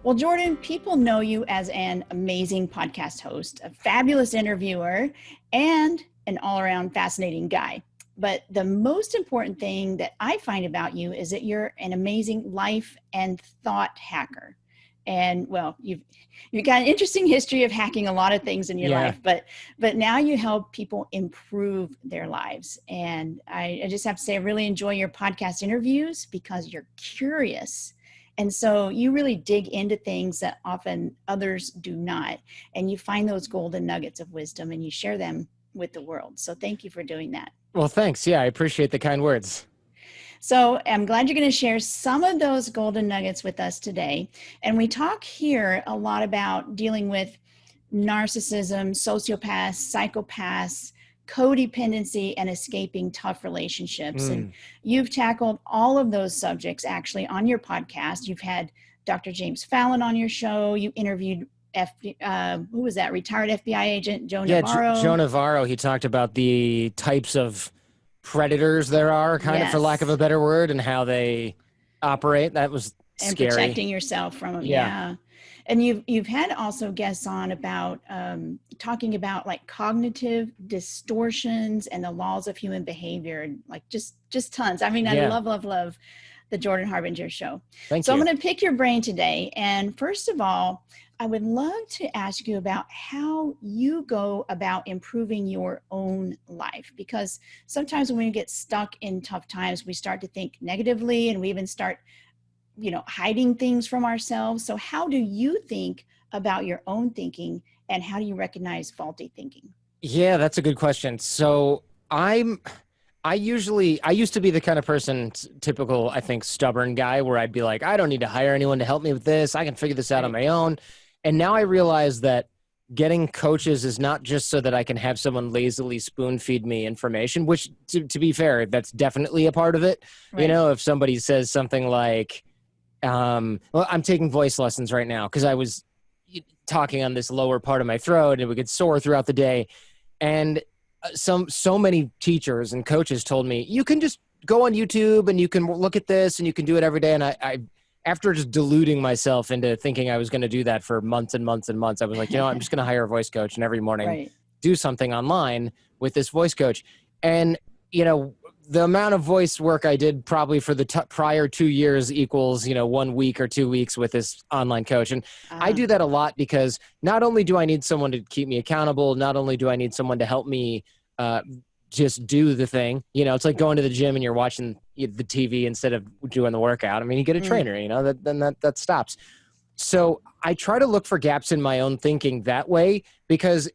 Well, Jordan, people know you as an amazing podcast host, a fabulous interviewer, and an all-around fascinating guy. But the most important thing that I find about you is that you're an amazing life and thought hacker. And well, you've got an interesting history of hacking a lot of things in your life, but now you help people improve their lives. And I just have to say, I really enjoy your podcast interviews because you're curious. And so you really dig into things that often others do not. And you find those golden nuggets of wisdom and you share them with the world. So thank you for doing that. Well, thanks. Yeah, I appreciate the kind words. So I'm glad you're going to share some of those golden nuggets with us today. And we talk here a lot about dealing with narcissism, sociopaths, psychopaths, codependency, and escaping tough relationships. And you've tackled all of those subjects actually on your podcast. You've had Dr. James Fallon on your show. You interviewed who was that? Retired FBI agent Joe Navarro. Yeah, Joe Navarro. He talked about the types of predators there are, kind of for lack of a better word, and how they operate. That was scary. And protecting yourself from them. Yeah. And you've had also guests on about talking about like cognitive distortions and the laws of human behavior, and like just tons. I mean, I love the Jordan Harbinger show. Thank you. I'm going to pick your brain today. And first of all, I would love to ask you about how you go about improving your own life, because sometimes when we get stuck in tough times, we start to think negatively and we even start hiding things from ourselves. So how do you think about your own thinking and how do you recognize faulty thinking? Yeah, that's a good question. So I used to be the kind of person, typical, I think, stubborn guy where I'd be like, I don't need to hire anyone to help me with this. I can figure this out on my own. And now I realize that getting coaches is not just so that I can have someone lazily spoon feed me information, which to be fair, that's definitely a part of it. Right. If somebody says something like, well, I'm taking voice lessons right now because I was talking on this lower part of my throat and it would get sore throughout the day. And so many teachers and coaches told me, you can just go on YouTube and you can look at this and you can do it every day. And I after just deluding myself into thinking I was going to do that for months and months and months, I was like, I'm just going to hire a voice coach and every morning do something online with this voice coach. And, the amount of voice work I did probably for the prior 2 years equals, 1 week or 2 weeks with this online coach. And I do that a lot because not only do I need someone to keep me accountable, not only do I need someone to help me just do the thing. It's like going to the gym and you're watching the TV instead of doing the workout. I mean, you get a trainer, then that stops. So I try to look for gaps in my own thinking that way, because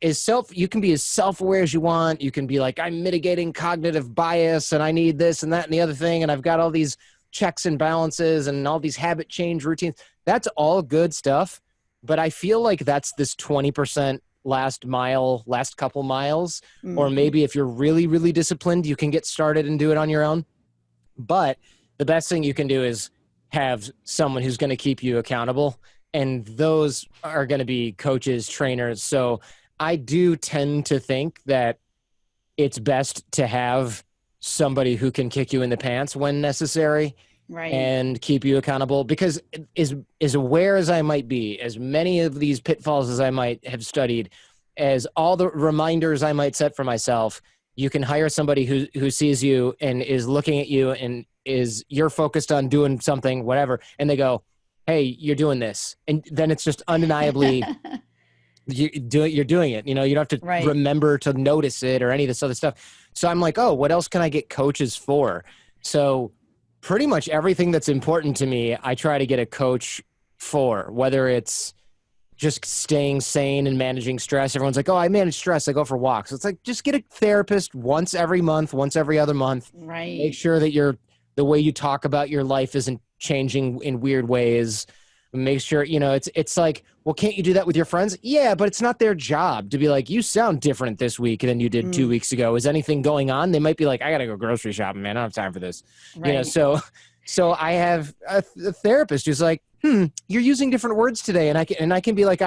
you can be as self-aware as you want. You can be like, I'm mitigating cognitive bias and I need this and that and the other thing. And I've got all these checks and balances and all these habit change routines. That's all good stuff. But I feel like that's this 20% last couple miles, or maybe if you're really, really disciplined, you can get started and do it on your own. But the best thing you can do is have someone who's going to keep you accountable. And those are going to be coaches, trainers. So I do tend to think that it's best to have somebody who can kick you in the pants when necessary, and keep you accountable. Because as aware as I might be, as many of these pitfalls as I might have studied, as all the reminders I might set for myself, you can hire somebody who sees you and is looking at you and you're focused on doing something, whatever, and they go, hey, you're doing this. And then it's just undeniably, you're doing it. You don't have to remember to notice it or any of this other stuff. So I'm like, oh, what else can I get coaches for? So pretty much everything that's important to me, I try to get a coach for, whether it's just staying sane and managing stress. Everyone's like, oh, I manage stress. I go for walks. It's like, just get a therapist once every month, once every other month. Right. Make sure that the way you talk about your life isn't changing in weird ways. Make sure, it's like, well, can't you do that with your friends? Yeah, but it's not their job to be like, you sound different this week than you did 2 weeks ago. Is anything going on? They might be like, I got to go grocery shopping, man. I don't have time for this. Right. So I have a therapist who's like, you're using different words today. And I can be like,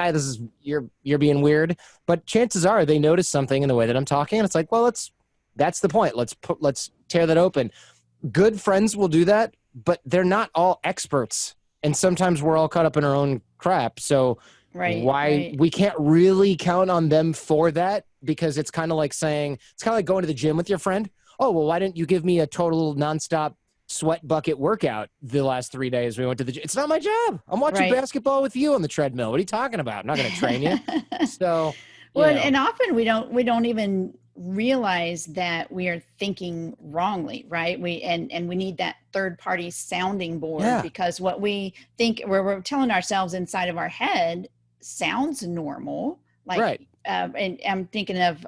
you're being weird. But chances are they notice something in the way that I'm talking. And it's like, well, that's the point. Let's tear that open. Good friends will do that, but they're not all experts And sometimes we're all caught up in our own crap. So Right. we can't really count on them for that, because it's kind of like saying, it's kind of like going to the gym with your friend. Oh, well, why didn't you give me a total nonstop sweat bucket workout the last 3 days we went to the gym? It's not my job. I'm watching Right. basketball with you on the treadmill. What are you talking about? I'm not going to train you. So, you Well, know, and often we don't even realize that we are thinking wrongly, right? And we need that third party sounding board, yeah, because what we think, where we're telling ourselves inside of our head, sounds normal. Like, right. and I'm thinking of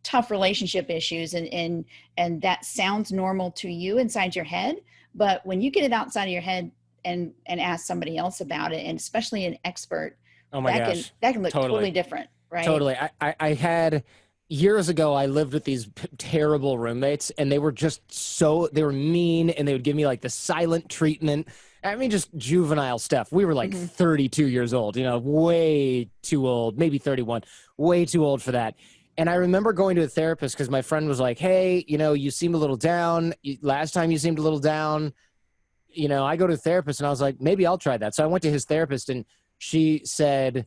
tough relationship issues, and that sounds normal to you inside your head, but when you get it outside of your head and ask somebody else about it, and especially an expert, Oh my that gosh. can look Totally. totally different, right? Totally. I had years ago, I lived with these terrible roommates, and they were just they were mean, and they would give me like the silent treatment. I mean, just juvenile stuff. We were like Hmm. 32 years old, way too old, maybe 31, way too old for that. And I remember going to a therapist because my friend was like, hey, you seem a little down. Last time you seemed a little down. I go to a therapist, and I was like, maybe I'll try that. So I went to his therapist, and she said,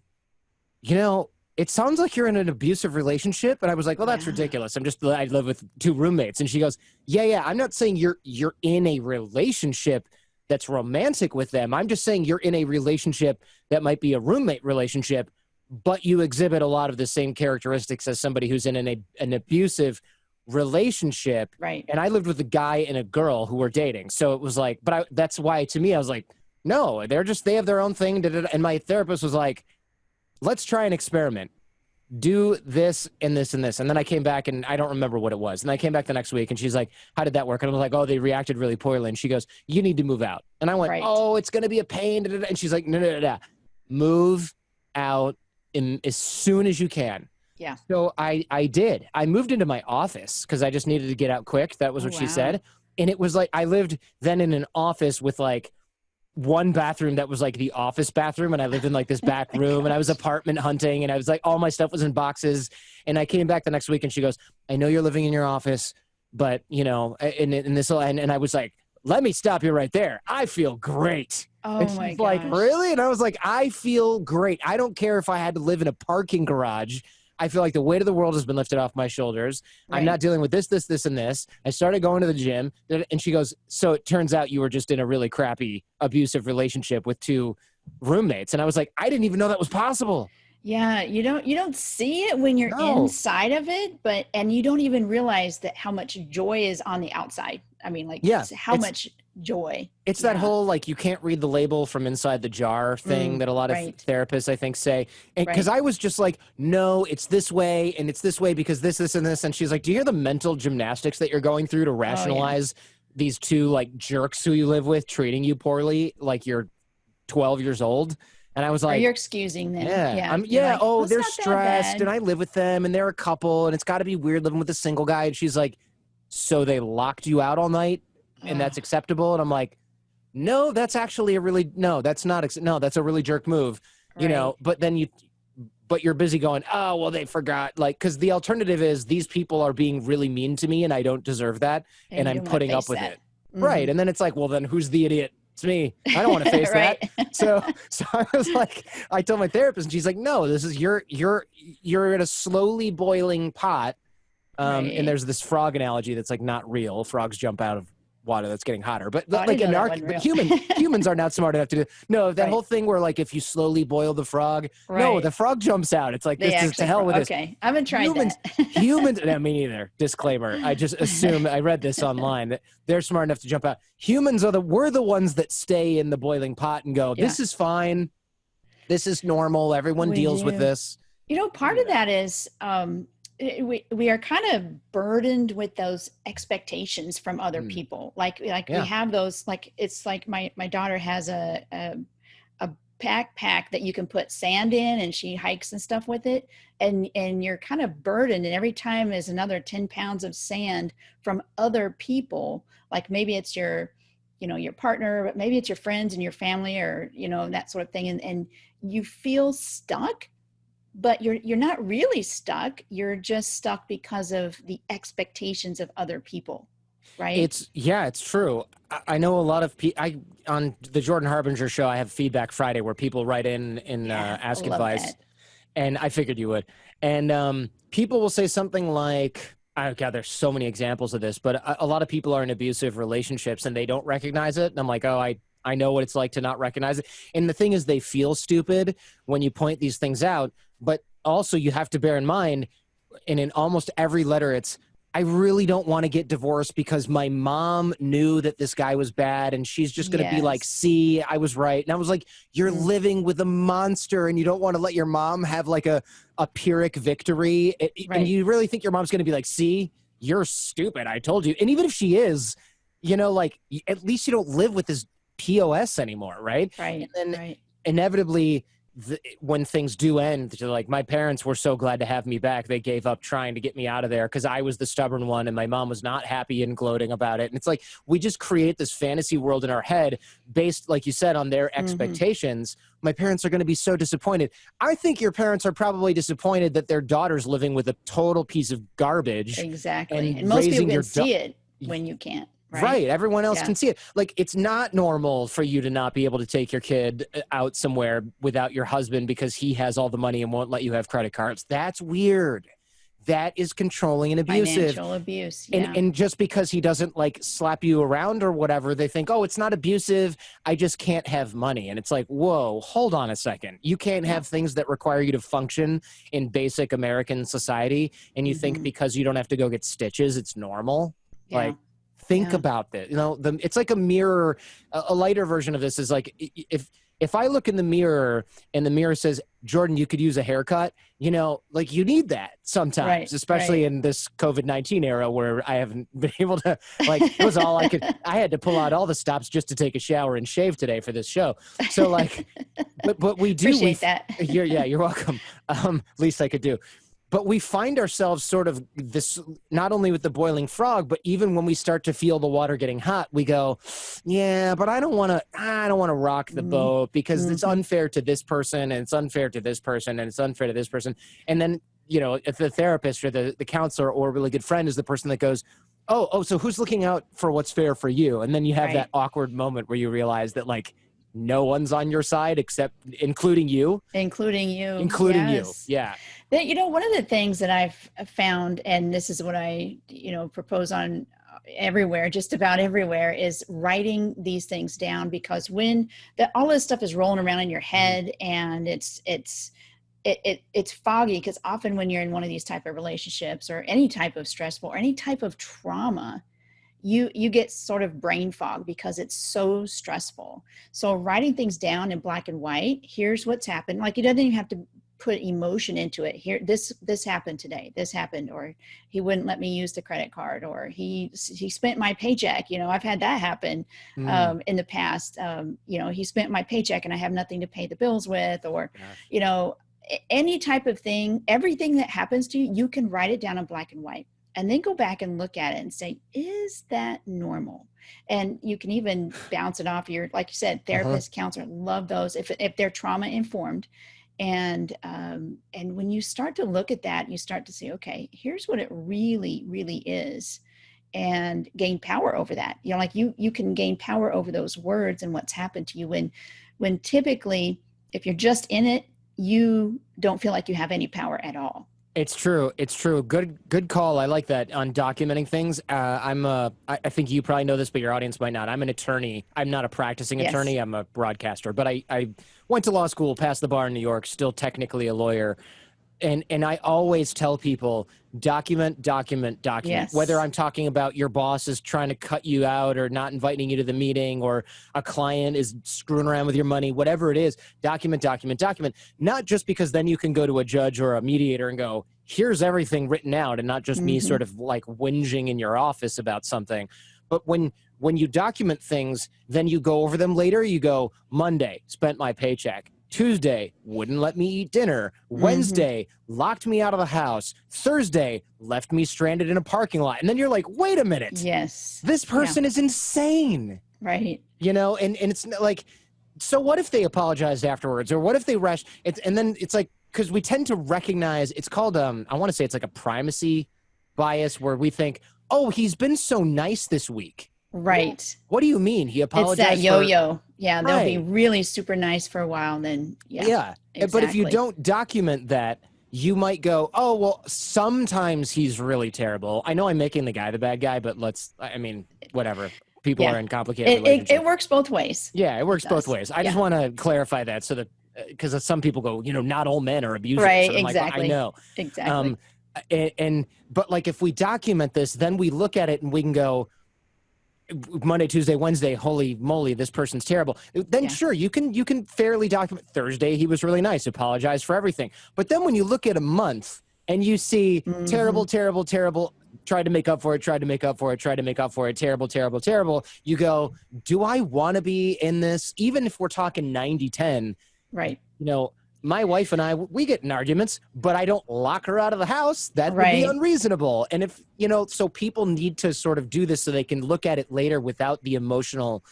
it sounds like you're in an abusive relationship. And I was like, well, that's Yeah. ridiculous. I live with two roommates. And she goes, yeah. I'm not saying you're in a relationship that's romantic with them. I'm just saying you're in a relationship that might be a roommate relationship, but you exhibit a lot of the same characteristics as somebody who's in an abusive relationship. Right. And I lived with a guy and a girl who were dating. So it was like, that's why to me, I was like, no, they have their own thing. And my therapist was like, let's try an experiment. Do this and this and this. And then I came back, and I don't remember what it was. And I came back the next week, and she's like, how did that work? And I was like, oh, they reacted really poorly. And she goes, you need to move out. And I went, Right. oh, it's going to be a pain. And she's like, no. Move out as soon as you can. Yeah. So I did. I moved into my office because I just needed to get out quick. That was Oh, what she wow. said. And it was like, I lived then in an office with like one bathroom that was like the office bathroom, and I lived in like this Oh back my room, and I was gosh. apartment hunting, and I was like, all my stuff was in boxes. And I came back the next week, and she goes, I know you're living in your office, but and I was like, let me stop you right there. I feel great. And Oh my she's like, gosh. really? And I was like, I feel great. I don't care if I had to live in a parking garage. I feel like the weight of the world has been lifted off my shoulders. I'm Right. not dealing with this, and this. I started going to the gym, and she goes, so it turns out you were just in a really crappy, abusive relationship with two roommates. And I was like, I didn't even know that was possible. Yeah, you don't see it when you're No. inside of it, and you don't even realize that how much joy is on the outside. I mean, like, Yeah. how much joy. It's that Yeah. whole like you can't read the label from inside the jar thing that a lot of Right. therapists I think say. And because Right. I was just like, no, it's this way, and it's this way because this and this. And she's like, do you hear the mental gymnastics that you're going through to Oh yeah. rationalize these two like jerks who you live with treating you poorly like you're 12 years old? And I was Or you're like, excusing them. yeah, Yeah. You're like, well, oh, it's they're not that stressed, and bad. I live with them, and they're a couple, and it's got to be weird living with a single guy. And she's like, so they locked you out all night, and Oh, that's acceptable? And I'm like, no, that's actually no, that's not, no, that's a really jerk move, right. but then but you're busy going, oh, well, they forgot. Like, because the alternative is these people are being really mean to me, and I don't deserve that, And and you I'm don't want to putting up face with that. it. Hmm. Right. And then it's like, well, then who's the idiot? It's me. I don't want to face that. Right. So I was like, I told my therapist, and she's like, no, this is you're in a slowly boiling pot. And Right. there's this frog analogy that's like not real. Frogs jump out of water that's getting hotter, but Oh, I like didn't know that wasn't but real. humans are not smart enough to do. No, that Right. whole thing where like if you slowly boil the frog, no, Right. the frog jumps out. It's like They this is to actually, hell with this. okay. I haven't tried that. Humans, no, me neither. Disclaimer. I just assume I read this online that they're smart enough to jump out. We're the ones that stay in the boiling pot and go, Yeah, this is fine. This is normal. Everyone we deals with do. this. We Part do of that. that is we are kind of burdened with those expectations from other Mm, people. Like we yeah. have those, like, it's like my daughter has a backpack that you can put sand in, and she hikes and stuff with it, and you're kind of burdened, and every time is another 10 pounds of sand from other people. Like, maybe it's your partner, but maybe it's your friends and your family, or that sort of thing, and you feel stuck, but you're not really stuck. You're just stuck because of the expectations of other people. right? It's true. I know a lot of people. On the Jordan Harbinger show, I have Feedback Friday where people write in and Yeah, I ask love advice, that. and I figured you would. And people will say something like, "Oh God, there's so many examples of this," but a lot of people are in abusive relationships and they don't recognize it. And I'm like, oh, I know what it's like to not recognize it. And the thing is, they feel stupid when you point these things out. But also, you have to bear in mind, and in almost every letter, it's, I really don't want to get divorced because my mom knew that this guy was bad and she's just going to be like, Yes. see, I was right. And I was like, you're Mm, living with a monster and you don't want to let your mom have like a Pyrrhic victory. And right. you really think your mom's going to be like, see, you're stupid. I told you. And even if she is, like, at least you don't live with this POS anymore. Right. And Right. then Right. inevitably, when things do end, like, my parents were so glad to have me back. They gave up trying to get me out of there because I was the stubborn one and my mom was not happy and gloating about it. And it's like, we just create this fantasy world in our head based, like you said, on their Hmm. expectations. My parents are going to be so disappointed. I think your parents are probably disappointed that their daughter's living with a total piece of garbage Exactly. And and most people raising can your see it when you can't, right? Right. Everyone else Yeah. can see it. Like, it's not normal for you to not be able to take your kid out somewhere without your husband because he has all the money and won't let you have credit cards. That's weird. That is controlling and abusive. Financial abuse. And Yeah. and just because he doesn't like slap you around or whatever, they think, oh, it's not abusive. I just can't have money. And it's like, whoa, hold on a second. You can't Yeah. have things that require you to function in basic American society. And you think Hmm. because you don't have to go get stitches, it's normal. Yeah. Like, think Yeah. about that. It's like a mirror. A lighter version of this is like, if I look in the mirror and the mirror says, Jordan, you could use a haircut, like, you need that sometimes, Right. especially Right. in this COVID-19 era where I haven't been able to, like, it was all I had to pull out all the stops just to take a shower and shave today for this show. So, like, but we do, Appreciate that. you're welcome. Least I could do. But we find ourselves sort of this, not only with the boiling frog, but even when we start to feel the water getting hot, we go, yeah, but I don't want to rock the boat because it's Mm-hmm. unfair to this person and it's unfair to this person and it's unfair to this person. And then, if the therapist or the counselor or a really good friend is the person that goes, oh, so who's looking out for what's fair for you? And then you have that Right. awkward moment where you realize that, like, no one's on your side except including you. Including you. Including you. Yes. Yeah. That, one of the things that I've found, and this is what I, propose on everywhere, just about everywhere, is writing these things down, because when all this stuff is rolling around in your head and it's foggy, because often when you're in one of these type of relationships or any type of stressful or any type of trauma, you get sort of brain fog because it's so stressful. So writing things down in black and white, here's what's happened. Like, it doesn't even have to put emotion into it. Here, this happened today, this happened, or he wouldn't let me use the credit card, or he spent my paycheck. I've had that happen Mm, in the past. He spent my paycheck and I have nothing to pay the bills with, or gosh. any type of thing. Everything that happens to you, you can write it down in black and white and then go back and look at it and say, is that normal? And you can even bounce it off your, like you said, Uh-huh. therapist, counselor. Love those if they're trauma informed. And when you start to look at that, you start to say, okay, here's what it really, really is, and gain power over that. Like, you can gain power over those words and what's happened to you, when typically, if you're just in it, you don't feel like you have any power at all. It's true. It's true. Good call. I like that on documenting things. I think you probably know this, but your audience might not. I'm an attorney. I'm not a practicing Yes. attorney. I'm a broadcaster, but I went to law school, passed the bar in New York, still technically a lawyer. And I always tell people, document. Whether Yes. I'm talking about your boss is trying to cut you out or not inviting you to the meeting, or a client is screwing around with your money, whatever it is, document. Not just because then you can go to a judge or a mediator and go, here's everything written out, and not just me Mm-hmm. sort of like whinging in your office about something. But when you document things, then you go over them later. You go, Monday, spent my paycheck. Tuesday, wouldn't let me eat dinner. Mm-hmm. Wednesday, locked me out of the house. Thursday, left me stranded in a parking lot. And then you're like, wait a minute, Yes. this Yeah. person is insane. Right. And it's like, so what if they apologized afterwards? Or what if they rushed? And then it's like, because we tend to recognize, it's called, I want to say it's like a primacy bias, where we think, oh, he's been so nice this week. Right. What do you mean? He It's that apologized yo-yo. Yeah, they'll be right. really super nice for a while, then Yeah. But if you exactly. don't document that, you might go, oh, well, sometimes he's really terrible. I know I'm making the guy the bad guy, but I mean, whatever. People are Yeah. in complicated relationships. It works both ways. Yeah, it works both does. ways. I just want to clarify that so that because some people go, not all men are abusers. Right, And I'm like, well, I know. Exactly. But like if we document this, then we look at it and we can go Monday, Tuesday, Wednesday, holy moly, this person's terrible. Then sure, you can fairly document Thursday, he was really nice, apologized for everything. But then when you look at a month and you see terrible, terrible, terrible, tried to make up for it, tried to make up for it, tried to make up for it, terrible, terrible, terrible, you go, do I want to be in this? Even if we're talking 90-10, right. My wife and I, we get in arguments, but I don't lock her out of the house. That would be unreasonable. And if, so people need to sort of do this so they can look at it later without the emotional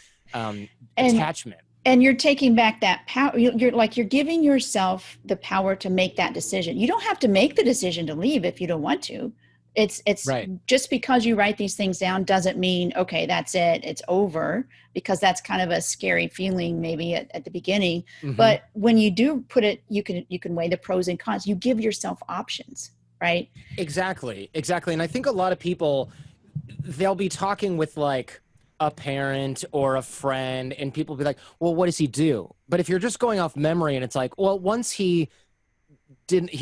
attachment. And you're taking back that power. You're giving yourself the power to make that decision. You don't have to make the decision to leave if you don't want to. It's right. Just because you write these things down doesn't mean, okay, that's it, it's over, because that's kind of a scary feeling maybe at the beginning. But when you do put it, you can weigh the pros and cons. You give yourself options, right? Exactly. And I think a lot of people, they'll be talking with like a parent or a friend and people be like, well, what does he do? But if you're just going off memory and it's like, well, once he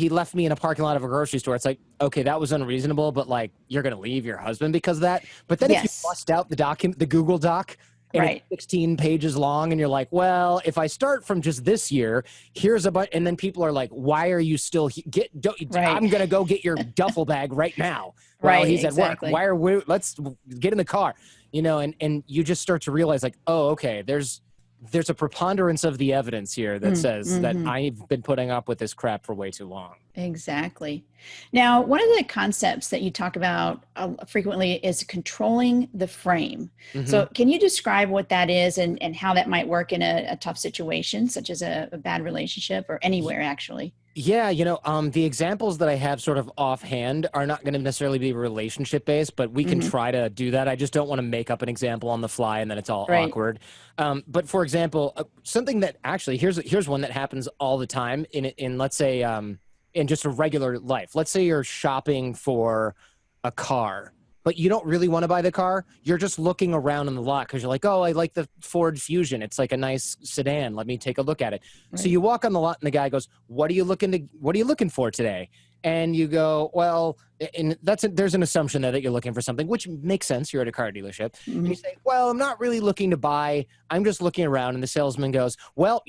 left me in a parking lot of a grocery store. It's like, okay, that was unreasonable, but like, you're going to leave your husband because of that. But then if you bust out the Google Doc and it's 16 pages long and you're like, well, if I start from just this year, here's and then people are like, why are you still I'm going to go get your duffel bag right now while he's at work. Why are let's get in the car, and you just start to realize like, oh, okay, there's a preponderance of the evidence here that says that I've been putting up with this crap for way too long. Exactly. Now, one of the concepts that you talk about frequently is controlling the frame. So can you describe what that is and how that might work in a tough situation, such as a bad relationship or anywhere actually? Yeah, the examples that I have sort of offhand are not going to necessarily be relationship based, but we can try to do that. I just don't want to make up an example on the fly and then it's all awkward. But for example, something that actually here's one that happens all the time in let's say in just a regular life. Let's say you're shopping for a car, but you don't really want to buy the car. You're just looking around in the lot because you're like, oh, I like the Ford Fusion. It's like a nice sedan. Let me take a look at it. So you walk on the lot and the guy goes, what are you looking for today? And you go, well, and there's an assumption there that you're looking for something, which makes sense. You're at a car dealership. And you say, well, I'm not really looking to buy. I'm just looking around. And the salesman goes, well,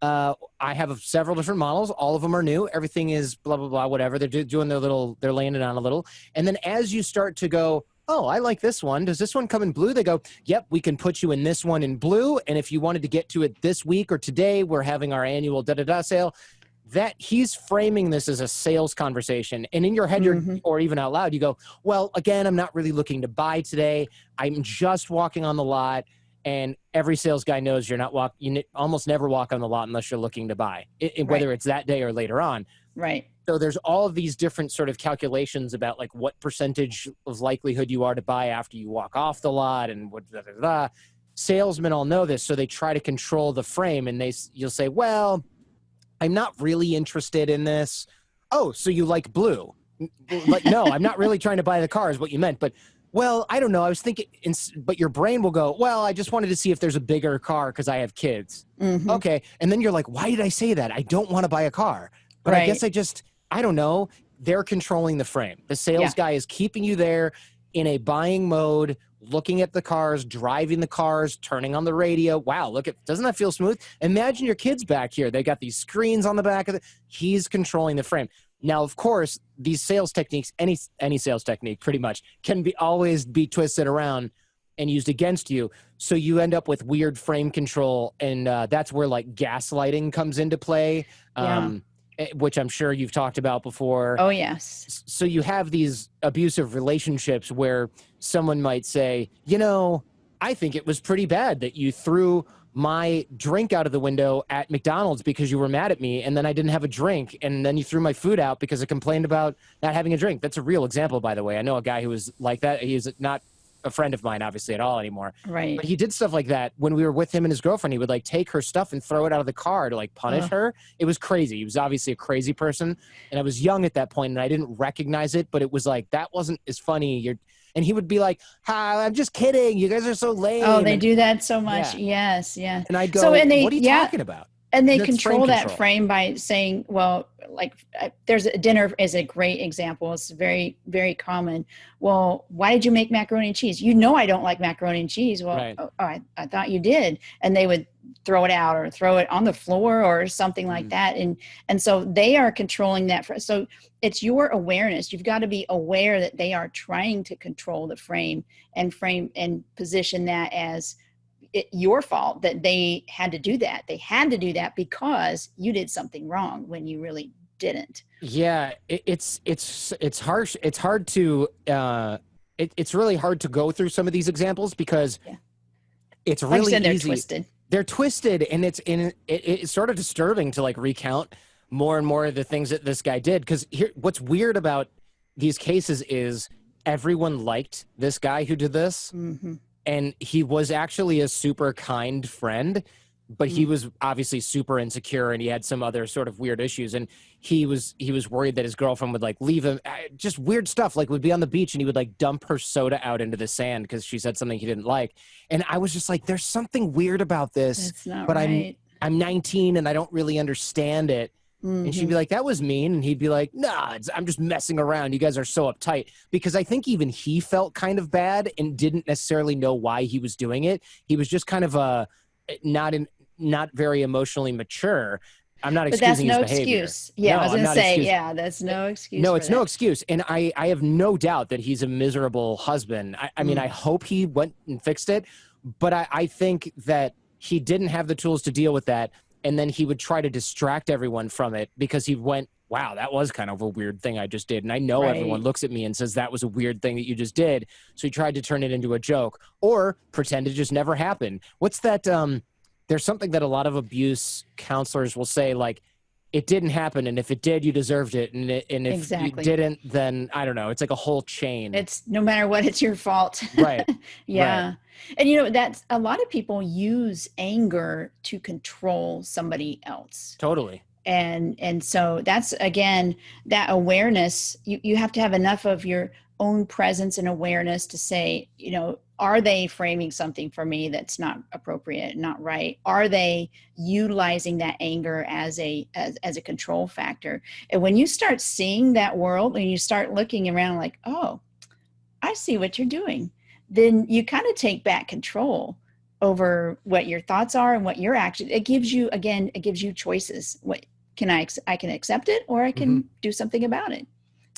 I have several different models. All of them are new. Everything is blah, blah, blah, whatever. They're doing they're laying it on a little. And then as you start to go, oh, I like this one. Does this one come in blue? They go, yep, we can put you in this one in blue. And if you wanted to get to it this week or today, we're having our annual da-da-da sale. That he's framing this as a sales conversation. And in your head, or even out loud, you go, well, again, I'm not really looking to buy today. I'm just walking on the lot. And every sales guy knows you almost never walk on the lot unless you're looking to buy, whether it's that day or later on. Right. So there's all of these different sort of calculations about like what percentage of likelihood you are to buy after you walk off the lot and what. Salesmen all know this, so they try to control the frame. And you'll say, well, I'm not really interested in this. Oh, so you like blue? Like, no, I'm not really trying to buy the car is what you meant, but. Well, I don't know. I was thinking, but your brain will go, well, I just wanted to see if there's a bigger car because I have kids. Okay. And then you're like, why did I say that? I don't want to buy a car. But I guess I don't know. They're controlling the frame. The sales guy is keeping you there in a buying mode, looking at the cars, driving the cars, turning on the radio. Wow, doesn't that feel smooth? Imagine your kids back here. They got these screens on the back of it. He's controlling the frame. Now, of course, these sales techniques, any sales technique pretty much, can always be twisted around and used against you. So you end up with weird frame control. And that's where like gaslighting comes into play, which I'm sure you've talked about before. Oh, yes. So you have these abusive relationships where someone might say, I think it was pretty bad that you threw my drink out of the window at McDonald's because you were mad at me, and then I didn't have a drink, and then you threw my food out because I complained about not having a drink. That's a real example, by the way. I know a guy who was like that. He's not a friend of mine, obviously, at all anymore. Right. But he did stuff like that when we were with him and his girlfriend. He would like take her stuff and throw it out of the car to like punish her. It was crazy. He was obviously a crazy person, and I was young at that point, and I didn't recognize it. But it was like, that wasn't as funny. And he would be like, "Hi, I'm just kidding. You guys are so lame." Oh, they do that so much. Yeah. Yes. Yeah. And I go, "What are you talking about?" And they control that frame by saying, well, like there's a dinner is a great example. It's very, very common. Well, why did you make macaroni and cheese? You know, I don't like macaroni and cheese. Well, right. I thought you did. And they would throw it out or throw it on the floor or something like that. And so they are controlling that. So it's your awareness. You've got to be aware that they are trying to control the frame and position that as your fault, that they had to do that. They had to do that because you did something wrong when you really didn't. Yeah, it's harsh. It's hard to it's really hard to go through some of these examples because it's really like I said, they're easy. Twisted. They're twisted, and it's sort of disturbing to like recount more and more of the things that this guy did. Because here, what's weird about these cases is everyone liked this guy who did this. Mm-hmm. And he was actually a super kind friend, but he was obviously super insecure, and he had some other sort of weird issues. And he was worried that his girlfriend would like leave him, just weird stuff, like would be on the beach and he would like dump her soda out into the sand because she said something he didn't like. And I was just like, there's something weird about this, that's not but right. I'm 19 and I don't really understand it. And she'd be like, that was mean. And he'd be like, nah, I'm just messing around. You guys are so uptight. Because I think even he felt kind of bad and didn't necessarily know why he was doing it. He was just kind of not very emotionally mature. I'm not excusing his behavior. But that's no excuse. Yeah, no, I was going to say, that's no excuse. No, it's no excuse. And I have no doubt that he's a miserable husband. I mean, I hope he went and fixed it. But I think that he didn't have the tools to deal with that. And then he would try to distract everyone from it because he went, wow, that was kind of a weird thing I just did. And I know everyone looks at me and says that was a weird thing that you just did. So he tried to turn it into a joke or pretend it just never happened. What's that? There's something that a lot of abuse counselors will say, like, it didn't happen. And if it did, you deserved it. And if you didn't, then I don't know. It's like a whole chain. It's no matter what, it's your fault. Right. Yeah. Right. And, you know, that's a lot of people use anger to control somebody else. Totally. And so that's, again, that awareness, you have to have enough of your own presence and awareness to say, you know, are they framing something for me that's not appropriate, not right? Are they utilizing that anger as a control factor? And when you start seeing that world and you start looking around like, oh, I see what you're doing, then you kind of take back control over what your thoughts are and what your action. It gives you, again, it gives you choices. What can I can accept it, or I can do something about it.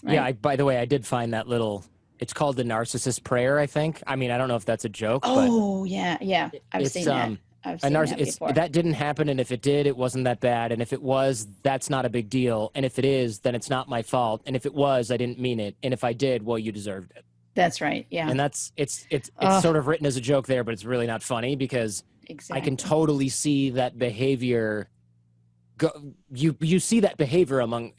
Right? Yeah. By the way, I did find that little. It's called the narcissist prayer, I think. I mean, I don't know if that's a joke. Oh, but yeah. I've seen that. That didn't happen, and if it did, it wasn't that bad. And if it was, that's not a big deal. And if it is, then it's not my fault. And if it was, I didn't mean it. And if I did, well, you deserved it. That's right. Yeah. And it's sort of written as a joke there, but it's really not funny because I can totally see that behavior. You see that behavior among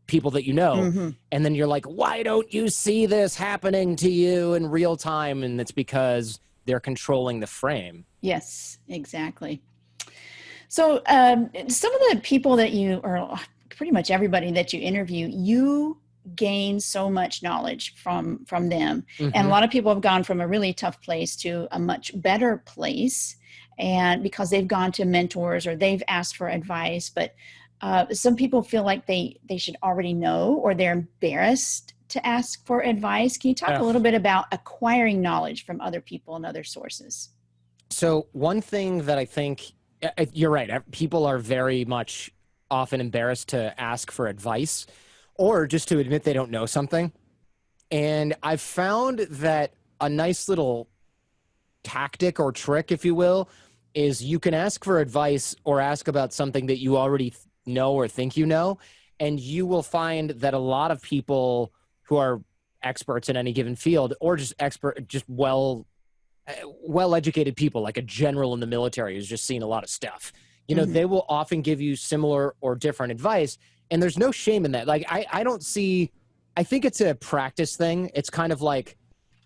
people that you know, and then you're like, why don't you see this happening to you in real time? And it's because they're controlling the frame. Yes, exactly. So some of the people that or pretty much everybody that you interview, you gain so much knowledge from them. And a lot of people have gone from a really tough place to a much better place, and because they've gone to mentors or they've asked for advice. But some people feel like they should already know, or they're embarrassed to ask for advice. Can you talk a little bit about acquiring knowledge from other people and other sources? So one thing that I think, you're right, people are very much often embarrassed to ask for advice or just to admit they don't know something. And I've found that a nice little tactic or trick, if you will, is you can ask for advice or ask about something that you already know or think you know, and you will find that a lot of people who are experts in any given field or just well well-educated people, like a general in the military who's just seen a lot of stuff, Mm-hmm. they will often give you similar or different advice. And there's no shame in that. Like, I don't see, I think it's a practice thing. It's kind of like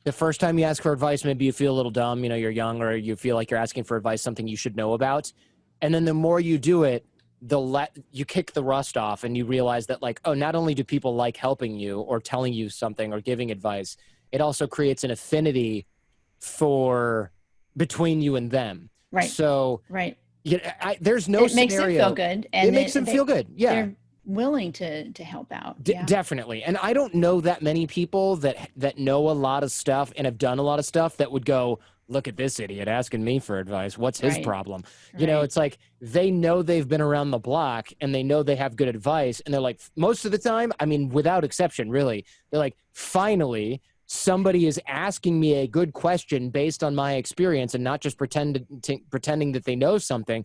the first time you ask for advice, maybe you feel a little dumb, you're young, or you feel like you're asking for advice, something you should know about. And then the more you do it, you kick the rust off, and you realize that, like, oh, not only do people like helping you or telling you something or giving advice, it also creates an affinity for between you and them. Right. So right. There's no it makes them scenario. feel good, and it makes them feel good. Yeah, they're willing to help out. Definitely. And I don't know that many people that know a lot of stuff and have done a lot of stuff that would go, look at this idiot asking me for advice. What's his problem? It's like they know they've been around the block, and they know they have good advice, and they're like, most of the time, I mean, without exception, really, they're like, finally somebody is asking me a good question based on my experience and not just pretending that they know something.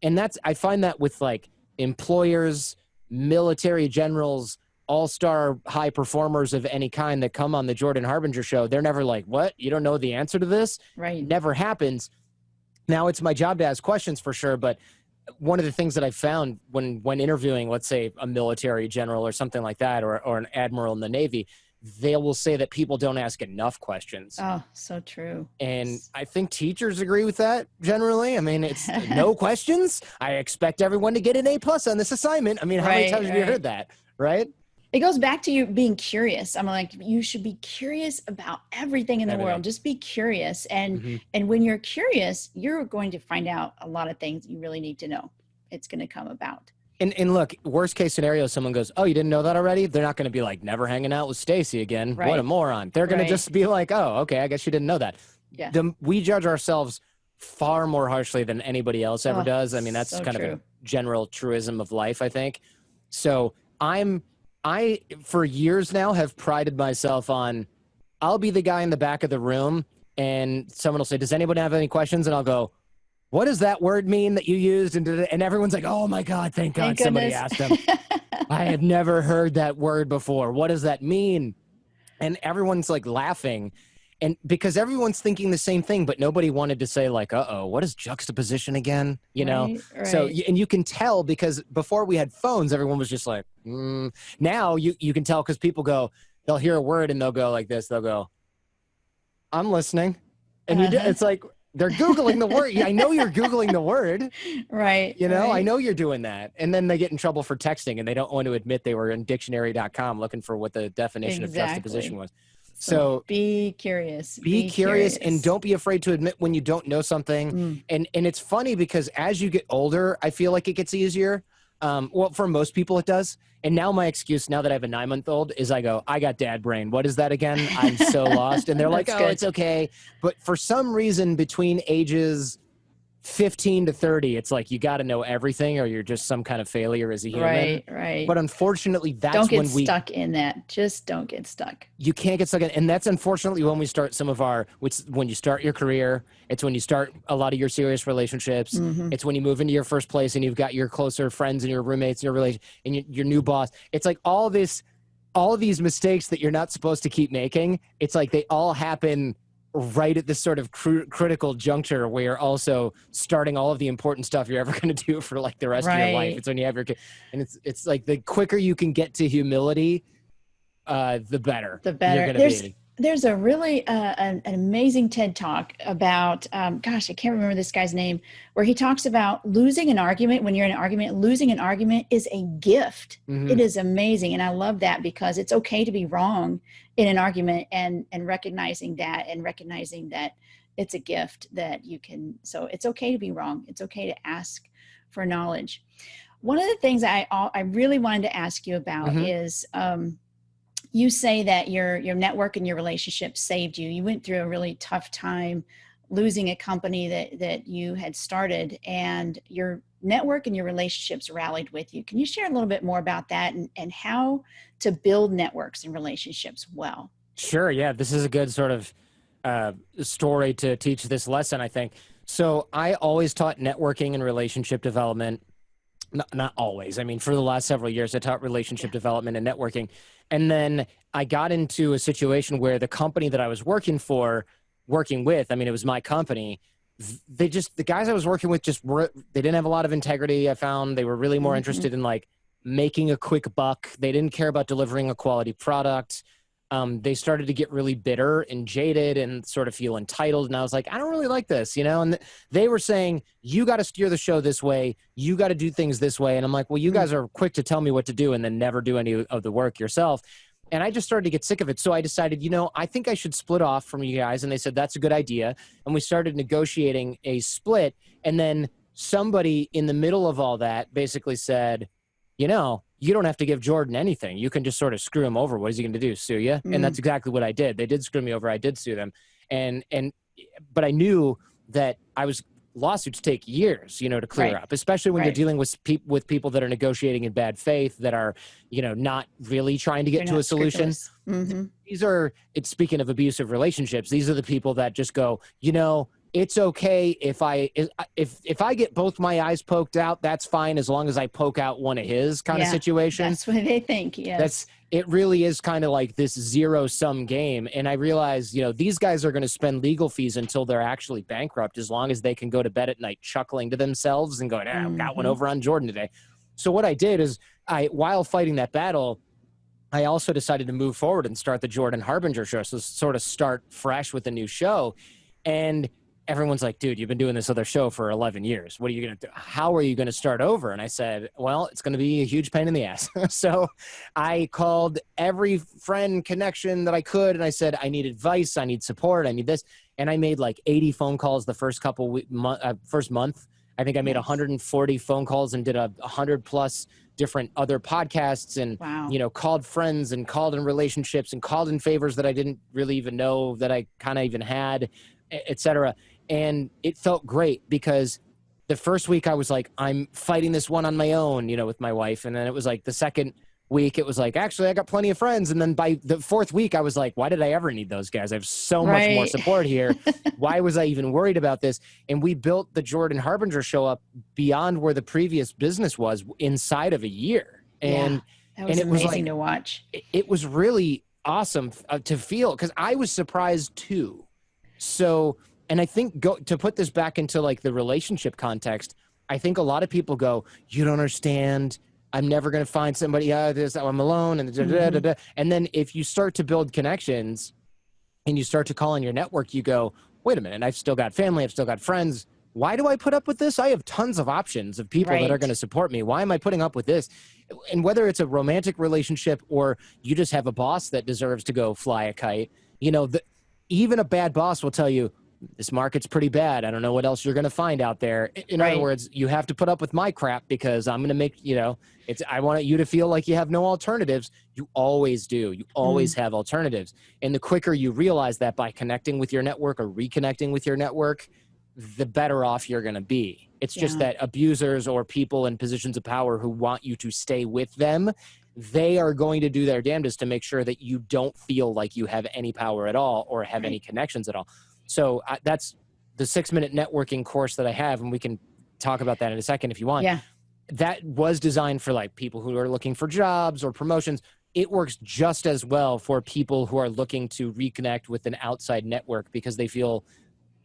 And I find that with like employers, military generals, all-star high performers of any kind that come on the Jordan Harbinger show, they're never like, what? You don't know the answer to this? Right. Never happens. Now, it's my job to ask questions for sure, but one of the things that I found when interviewing, let's say, a military general or something like that, or an admiral in the Navy, they will say that people don't ask enough questions. Oh, so true. And I think teachers agree with that generally. I mean, it's no questions. I expect everyone to get an A+ on this assignment. I mean, how many times have you heard that, right? It goes back to you being curious. I'm like, you should be curious about everything in the world. Just be curious. And when you're curious, you're going to find out a lot of things you really need to know. It's going to come about. And look, worst case scenario, someone goes, oh, you didn't know that already? They're not going to be like, never hanging out with Stacy again. Right. What a moron. They're going to just be like, oh, okay, I guess you didn't know that. Yeah. We judge ourselves far more harshly than anybody else ever does. I mean, that's kind of a general truism of life, I think. So I, for years now, have prided myself on, I'll be the guy in the back of the room, and someone will say, does anybody have any questions? And I'll go, what does that word mean that you used? And everyone's like, oh my God, thank God somebody asked them. I have never heard that word before. What does that mean? And everyone's like laughing. And because everyone's thinking the same thing, but nobody wanted to say like, uh-oh, what is juxtaposition again? Right. So, and you can tell because before we had phones, everyone was just like, Now you can tell because people they'll hear a word and they'll go like this. They'll go, I'm listening. And it's like, they're Googling the word. I know you're Googling the word. Right. I know you're doing that. And then they get in trouble for texting and they don't want to admit they were in dictionary.com looking for what the definition of juxtaposition was. So be curious. Be curious and don't be afraid to admit when you don't know something. And it's funny because as you get older, I feel like it gets easier. Well, for most people it does. And now my excuse, now that I have a 9-month-old, is I got dad brain. What is that again? I'm so lost. And they're like, oh, it's okay. But for some reason between ages 15 to 30, it's like you got to know everything or you're just some kind of failure as a human. Right. But unfortunately, that's don't get when stuck in that. Just don't get stuck. You can't get stuck in, and that's unfortunately when we start when you start your career. It's when you start a lot of your serious relationships. It's when you move into your first place and you've got your closer friends and your roommates and your relation and your new boss. It's like all of these mistakes that you're not supposed to keep making. It's like they all happen right at this sort of critical juncture where you're also starting all of the important stuff you're ever going to do for like the rest of your life. It's when you have your kid, and it's like the quicker you can get to humility, the better. The better. You're gonna be. There's a really an amazing TED Talk about, I can't remember this guy's name, where he talks about losing an argument. When you're in an argument, losing an argument is a gift. It is amazing. And I love that because it's okay to be wrong in an argument and recognizing that it's a gift that you can, so it's okay to be wrong. It's okay to ask for knowledge. One of the things I really wanted to ask you about is, you say that your network and your relationship saved you. You went through a really tough time losing a company that you had started, and your network and your relationships rallied with you. Can you share a little bit more about that and how to build networks and relationships well? Sure. Yeah. This is a good sort of story to teach this lesson, I think. So I always taught networking and relationship development. Not always. I mean, for the last several years, I taught relationship development and networking. And then I got into a situation where the company that I was working for, working with, I mean, it was my company. The guys I was working with they didn't have a lot of integrity. I found they were really more interested in like making a quick buck. They didn't care about delivering a quality product. They started to get really bitter and jaded and sort of feel entitled. And I was like, I don't really like this, you know? And they were saying, you got to steer the show this way. You got to do things this way. And I'm like, well, you guys are quick to tell me what to do and then never do any of the work yourself. And I just started to get sick of it. So I decided, you know, I think I should split off from you guys. And they said, that's a good idea. And we started negotiating a split. And then somebody in the middle of all that basically said, you know, you don't have to give Jordan anything. You can just sort of screw him over. What is he going to do? Sue you? And that's exactly what I did. They did screw me over. I did sue them. But I knew that lawsuits take years, you know, to clear up, especially when you're dealing with people that are negotiating in bad faith, that are, you know, not really trying to get to a solution. It's speaking of abusive relationships. These are the people that just go, you know, it's okay if I get both my eyes poked out, that's fine as long as I poke out one of his kind of situation. That's what they think. Yes. It really is kind of like this zero-sum game. And I realize, you know, these guys are going to spend legal fees until they're actually bankrupt, as long as they can go to bed at night chuckling to themselves and going, I got one over on Jordan today. So what I did is while fighting that battle, I also decided to move forward and start the Jordan Harbinger show. So sort of start fresh with a new show. And everyone's like, dude, you've been doing this other show for 11 years. What are you going to do? How are you going to start over? And I said, well, it's going to be a huge pain in the ass. So I called every friend connection that I could. And I said, I need advice. I need support. I need this. And I made like 80 phone calls the first first month. I think I made 140 phone calls and did 100+ different other podcasts and, you know, called friends and called in relationships and called in favors that I didn't really even know that I kind of even had, et cetera. And it felt great because the first week I was like, I'm fighting this one on my own, you know, with my wife. And then it was like the second week, it was like, actually, I got plenty of friends. And then by the fourth week, I was like, why did I ever need those guys? I have so much more support here. Why was I even worried about this? And we built the Jordan Harbinger show up beyond where the previous business was inside of a year. And, that was amazing to watch. It was really awesome to feel, because I was surprised too. So, and I think to put this back into like the relationship context, I think a lot of people go, you don't understand. I'm never going to find somebody. I'm alone. And and then if you start to build connections and you start to call on your network, you go, wait a minute, I've still got family. I've still got friends. Why do I put up with this? I have tons of options of people that are going to support me. Why am I putting up with this? And whether it's a romantic relationship or you just have a boss that deserves to go fly a kite, you know, even a bad boss will tell you, this market's pretty bad. I don't know what else you're going to find out there. In other words, you have to put up with my crap because I'm going to make, you know, I want you to feel like you have no alternatives. You always do. You always have alternatives. And the quicker you realize that by connecting with your network or reconnecting with your network, the better off you're going to be. It's just that abusers or people in positions of power who want you to stay with them, they are going to do their damnedest to make sure that you don't feel like you have any power at all or have any connections at all. So that's the 6-minute networking course that I have, and we can talk about that in a second if you want. That was designed for like people who are looking for jobs or promotions. It works just as well for people who are looking to reconnect with an outside network because they feel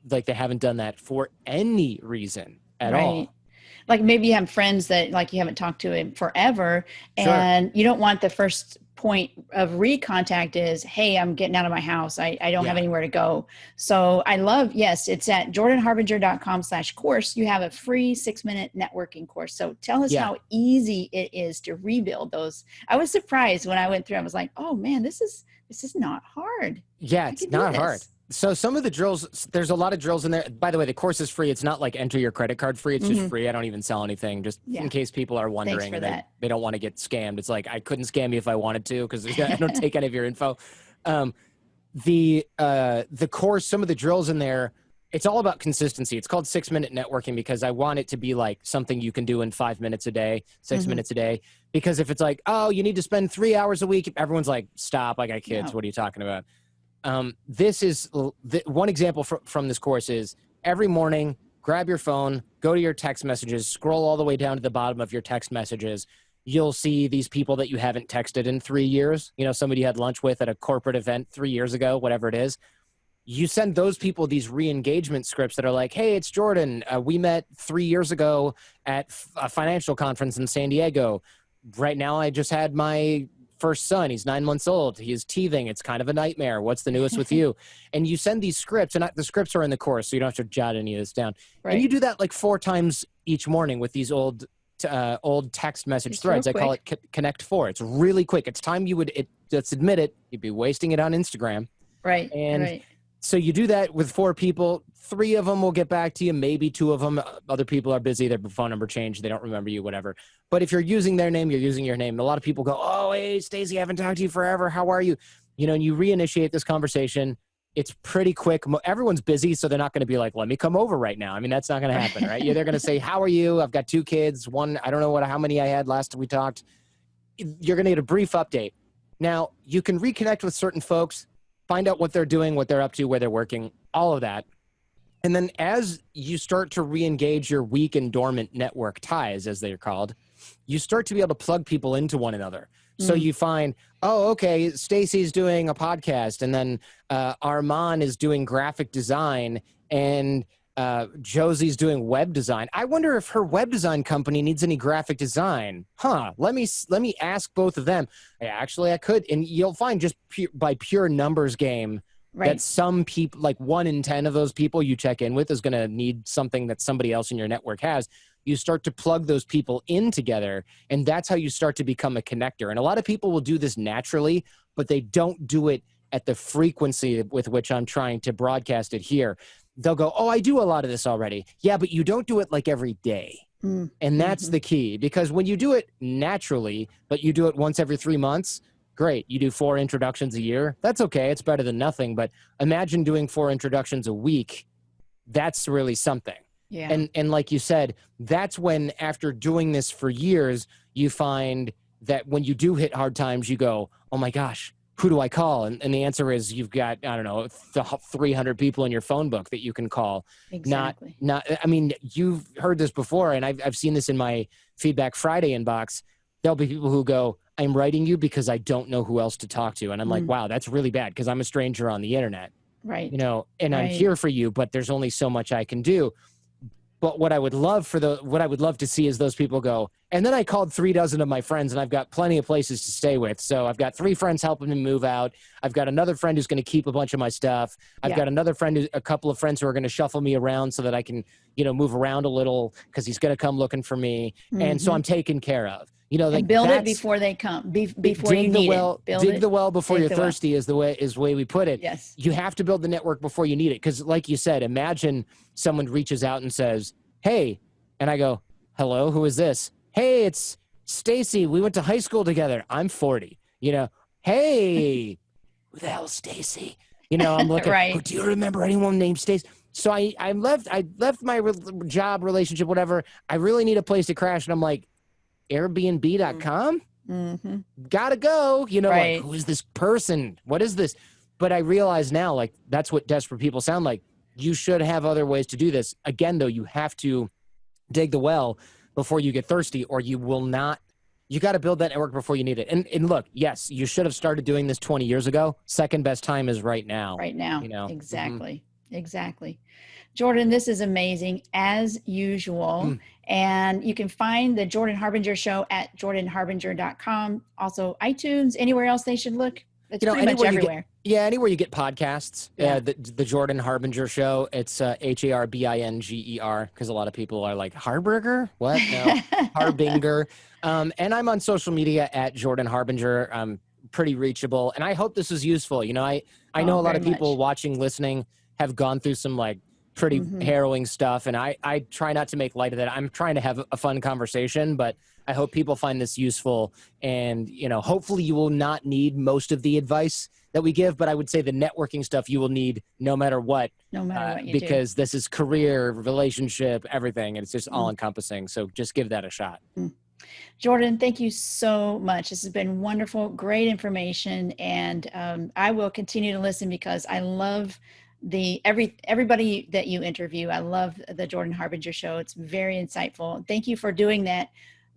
like they haven't done that for any reason at all. Like maybe you have friends that like you haven't talked to in forever and you don't want the first point of recontact is, hey, I'm getting out of my house. I don't have anywhere to go. So I love, it's at jordanharbinger.com/course. You have a free 6-minute networking course. So tell us how easy it is to rebuild those. I was surprised when I went through, I was like, oh man, this is not hard. Yeah, it's not hard. So some of the drills, there's a lot of drills in there. By the way, the course is free. It's not like enter your credit card free. It's just free. I don't even sell anything, just in case people are wondering and they don't want to get scammed. It's like, I couldn't scam you if I wanted to because I don't take any of your info. The course, some of the drills in there, it's all about consistency. It's called 6-minute networking because I want it to be like something you can do in 5 minutes a day, 6 minutes a day. Because if it's like, oh, you need to spend 3 hours a week, everyone's like, stop, I got kids. What are you talking about? This is one example from this course is every morning, grab your phone, go to your text messages, scroll all the way down to the bottom of your text messages. You'll see these people that you haven't texted in 3 years. You know, somebody you had lunch with at a corporate event 3 years ago, whatever it is. you send those people these re-engagement scripts that are like, hey, it's Jordan. We met 3 years ago at a financial conference in San Diego. Right now, I just had my first son. He's 9 months old. He is teething. It's kind of a nightmare. What's the newest with you? And you send these scripts, and the scripts are in the course, so you don't have to jot any of this down. Right. And you do that like 4 times each morning with these old text message It's threads. I real call it Connect 4. It's really quick. It's time let's admit it, you'd be wasting it on Instagram. Right. And right. So you do that with 4 people. 3 of them will get back to you. Maybe 2 of them. Other people are busy. Their phone number changed. They don't remember you, whatever. But if you're using their name, you're using your name. A lot of people go, oh, hey, Stacy, I haven't talked to you forever. How are you? And you reinitiate this conversation. It's pretty quick. Everyone's busy, so they're not going to be like, let me come over right now. I mean, that's not going to happen, right? They're going to say, how are you? I've got 2 kids. One, I don't know how many I had last we talked. You're going to get a brief update. Now, you can reconnect with certain folks, find out what they're doing, what they're up to, where they're working, all of that. And then as you start to re-engage your weak and dormant network ties, as they're called, you start to be able to plug people into one another. So you find, oh, okay, Stacy's doing a podcast, and then Armand is doing graphic design, and Josie's doing web design. I wonder if her web design company needs any graphic design. Let me ask both of them. Actually, I could. And you'll find just by pure numbers game that some people, like 1 in 10 of those people you check in with is going to need something that somebody else in your network has. You start to plug those people in together, and that's how you start to become a connector. And a lot of people will do this naturally, but they don't do it at the frequency with which I'm trying to broadcast it here. They'll go, oh, I do a lot of this already. Yeah, but you don't do it like every day. And that's the key, because when you do it naturally, but you do it once every 3 months, great. You do 4 introductions a year. That's okay. It's better than nothing. But imagine doing 4 introductions a week. That's really something. Yeah. And like you said, that's when, after doing this for years, you find that when you do hit hard times, you go, oh my gosh, who do I call? And the answer is you've got, I don't know, 300 people in your phone book that you can call. Exactly. I mean, you've heard this before, and I've seen this in my Feedback Friday inbox. There'll be people who go, I'm writing you because I don't know who else to talk to. And I'm like, wow, that's really bad, because I'm a stranger on the internet. Right. And I'm here for you, but there's only so much I can do. But what I would love to see is those people go, and then I called 3 dozen of my friends, and I've got plenty of places to stay with. So I've got 3 friends helping me move out. I've got another friend who's going to keep a bunch of my stuff. I've got another friend, a couple of friends who are going to shuffle me around so that I can, move around a little, because he's going to come looking for me. And so I'm taken care of. And build it before they come, before you need it. Dig the well before you're thirsty is the way we put it. Yes. You have to build the network before you need it. Because like you said, imagine someone reaches out and says, hey, and I go, hello, who is this? Hey, it's Stacy. We went to high school together. I'm 40. Hey, who the hell's Stacy? I'm looking, right. Do you remember anyone named Stacy? So I left my job, relationship, whatever. I really need a place to crash. And I'm like, Airbnb.com? Gotta go. Like, who is this person? What is this? But I realize now, like, that's what desperate people sound like. You should have other ways to do this. Again, though, you have to dig the well before you get thirsty, or you will not. You got to build that network before you need it. And look, yes, you should have started doing this 20 years ago. Second best time is right now. Right now. Exactly. Exactly. Jordan, this is amazing as usual. And you can find the Jordan Harbinger Show at jordanharbinger.com. Also iTunes, anywhere else they should look. It's pretty much everywhere. Anywhere you get podcasts. The Jordan Harbinger Show. It's Harbinger, because a lot of people are like, Harbinger? What? No, Harbinger. And I'm on social media at Jordan Harbinger. I'm pretty reachable. And I hope this is useful. I know a lot of people watching, listening have gone through some like pretty harrowing stuff. And I try not to make light of that. I'm trying to have a fun conversation, but I hope people find this useful. And, hopefully you will not need most of the advice that we give, but I would say the networking stuff you will need no matter what. No matter what you because this is career, relationship, everything. And it's just all encompassing. So just give that a shot. Jordan, thank you so much. This has been wonderful, great information. And I will continue to listen, because I love everybody that you interview. I love the Jordan Harbinger Show. It's very insightful. Thank you for doing that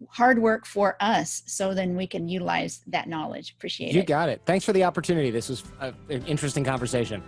hard work for us, so then we can utilize that knowledge. Appreciate it. You got it. Thanks for the opportunity. This was an interesting conversation.